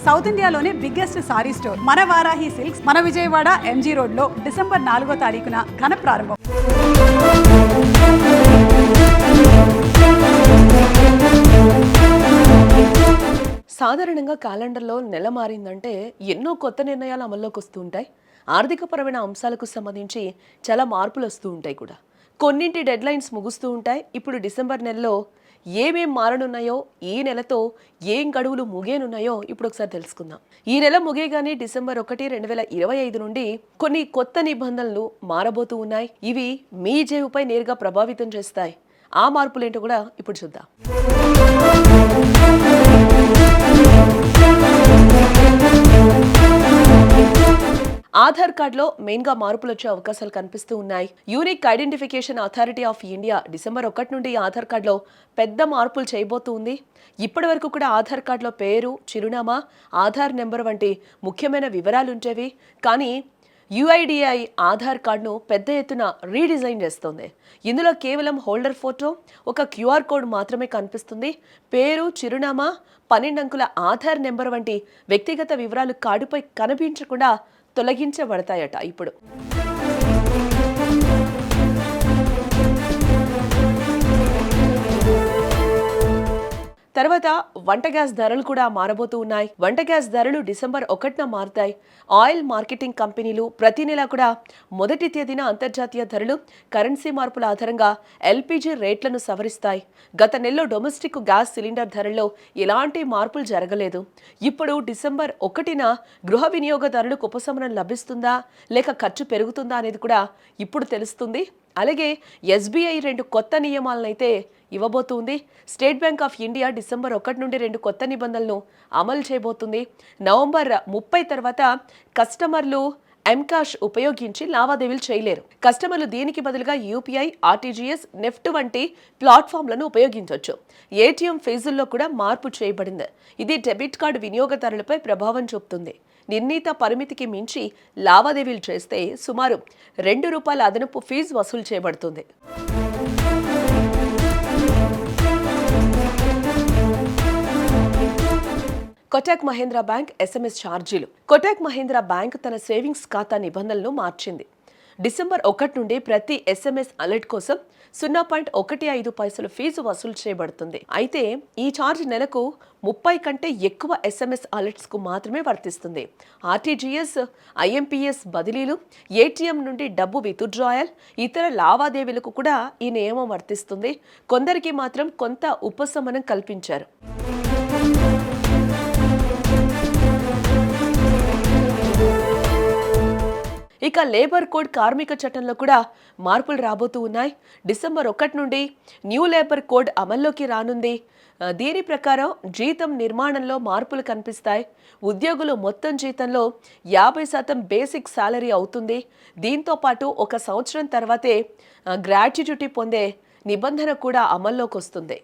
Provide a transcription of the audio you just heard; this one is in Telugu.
సౌత్ ఇండియాలోనే బిగ్గెస్ట్ సారీ స్టోర్ మన వారాహి సిల్క్స్ మన విజయవాడ ఎంజీ రోడ్ లో డిసెంబర్ 4వ తారీఖున ఘన ప్రారంభం. సాధారణంగా క్యాలెండర్లో నెల మారిందంటే ఎన్నో కొత్త నిర్ణయాలు అమల్లోకి వస్తూ ఉంటాయి. ఆర్థికపరమైన అంశాలకు సంబంధించి చాలా మార్పులు వస్తూ ఉంటాయి కూడా. కొన్నింటి డెడ్లైన్స్ ముగుస్తూ ఉంటాయి. ఇప్పుడు డిసెంబర్ నెలలో ఏమేం మారనున్నాయో, ఈ నెలతో ఏం గడువులు ముగేనున్నాయో ఇప్పుడు ఒకసారి తెలుసుకుందాం. ఈ నెల ముగేగానే డిసెంబర్ 1, 2025 నుండి కొన్ని కొత్త నిబంధనలు మారబోతూ ఉన్నాయి. ఇవి మీ జేబుపై నేరుగా ప్రభావితం చేస్తాయి. ఆ మార్పులేంటో కూడా ఇప్పుడు చూద్దాం. ఆధార్ కార్డులో మెయిన్గా మార్పులు వచ్చే అవకాశాలు కనిపిస్తూ ఉన్నాయి. Unique identification authority of India December 1 నుండి ఆధార్ కార్డులో పెద్ద మార్పులు చేయబోతుంది. ఇప్పటి వరకు కూడా ఆధార్ కార్డులో పేరు, చిరునామా, ఆధార్ నెంబర్ వంటి ముఖ్యమైన వివరాలు ఉంటేవి. కానీ యుఐడిఐ ఆధార్ కార్డును పెద్ద ఎత్తున రీడిజైన్ చేస్తోంది. ఇందులో కేవలం హోల్డర్ ఫోటో, ఒక క్యూఆర్ కోడ్ మాత్రమే కనిపిస్తుంది. పేరు, చిరునామా, 12 అంకెల ఆధార్ నెంబర్ వంటి వ్యక్తిగత వివరాలు కార్డుపై కనిపించకుండా తొలగించబడతాయట. ఇప్పుడు తర్వాత వంట గ్యాస్ ధరలు కూడా మారబోతూ ఉన్నాయి. వంట గ్యాస్ ధరలు డిసెంబర్ 1న మారుతాయి. ఆయిల్ మార్కెటింగ్ కంపెనీలు ప్రతి నెల కూడా మొదటి తేదీన అంతర్జాతీయ ధరలు, కరెన్సీ మార్పుల ఆధారంగా ఎల్పీజీ రేట్లను సవరిస్తాయి. గత నెలలో డొమెస్టిక్ గ్యాస్ సిలిండర్ ధరల్లో ఎలాంటి మార్పులు జరగలేదు. ఇప్పుడు డిసెంబర్ 1న గృహ వినియోగదారులకు ఉపశమనం లభిస్తుందా లేక ఖర్చు పెరుగుతుందా అనేది కూడా ఇప్పుడు తెలుస్తుంది. అలాగే ఎస్బీఐ 2 కొత్త నియమాలనైతే ఇవ్వబోతుంది. State Bank of India December 1 నుండి 2 కొత్త నిబంధనలను అమలు చేయబోతుంది. నవంబర్ 30 తర్వాత కస్టమర్లు ఎంకాష్ ఉపయోగించి లావాదేవీలు చేయలేరు. కస్టమర్లు దీనికి బదులుగా యూపీఐ, ఆర్టీజీఎస్, నెఫ్ట్ వంటి ప్లాట్ఫామ్లను ఉపయోగించవచ్చు. ఏటీఎం ఫీజుల్లో కూడా మార్పు చేయబడింది. ఇది డెబిట్ కార్డు వినియోగదారులపై ప్రభావం చూపుతుంది. నిర్ణీత పరిమితికి మించి లావాదేవీలు చేస్తే సుమారు ₹2 అదనపు ఫీజు వసూలు చేయబడుతుంది. కోటక్ మహీంద్రా బ్యాంక్ ఎస్ఎంఎస్ ఛార్జీలు. కోటక్ మహీంద్రా బ్యాంక్ తన సేవింగ్స్ ఖాతా నిబంధనలను మార్చింది. డిసెంబర్ 1 నుండి ప్రతి ఎస్ఎంఎస్ అలర్ట్ కోసం 0.15 ఫీజు వసూలు చేయబడుతుంది. అయితే ఈ ఛార్జ్ నెలకు 30 కంటే ఎక్కువ ఎస్ఎంఎస్ అలర్ట్స్ కు మాత్రమే వర్తిస్తుంది. ఆర్టీజీఎస్, ఐఎంపీఎస్ బదిలీలు, ఏటీఎం నుండి డబ్బు విత్డ్రాయల్, ఇతర లావాదేవీలకు కూడా ఈ నియమం వర్తిస్తుంది. కొందరికి మాత్రం కొంత ఉపశమనం కల్పించారు. ఇక లేబర్ కోడ్ కార్మిక చట్టంలో కూడా మార్పులు రాబోతూ ఉన్నాయి. డిసెంబర్ 1 నుండి న్యూ లేబర్ కోడ్ అమల్లోకి రానుంది. దీని ప్రకారం జీతం నిర్మాణంలో మార్పులు కనిపిస్తాయి. ఉద్యోగులు మొత్తం జీతంలో 50% బేసిక్ సాలరీ అవుతుంది. దీంతో పాటు 1 సంవత్సరం తర్వాతే గ్రాట్యుటీ పొందే నిబంధన కూడా అమల్లోకి వస్తుంది.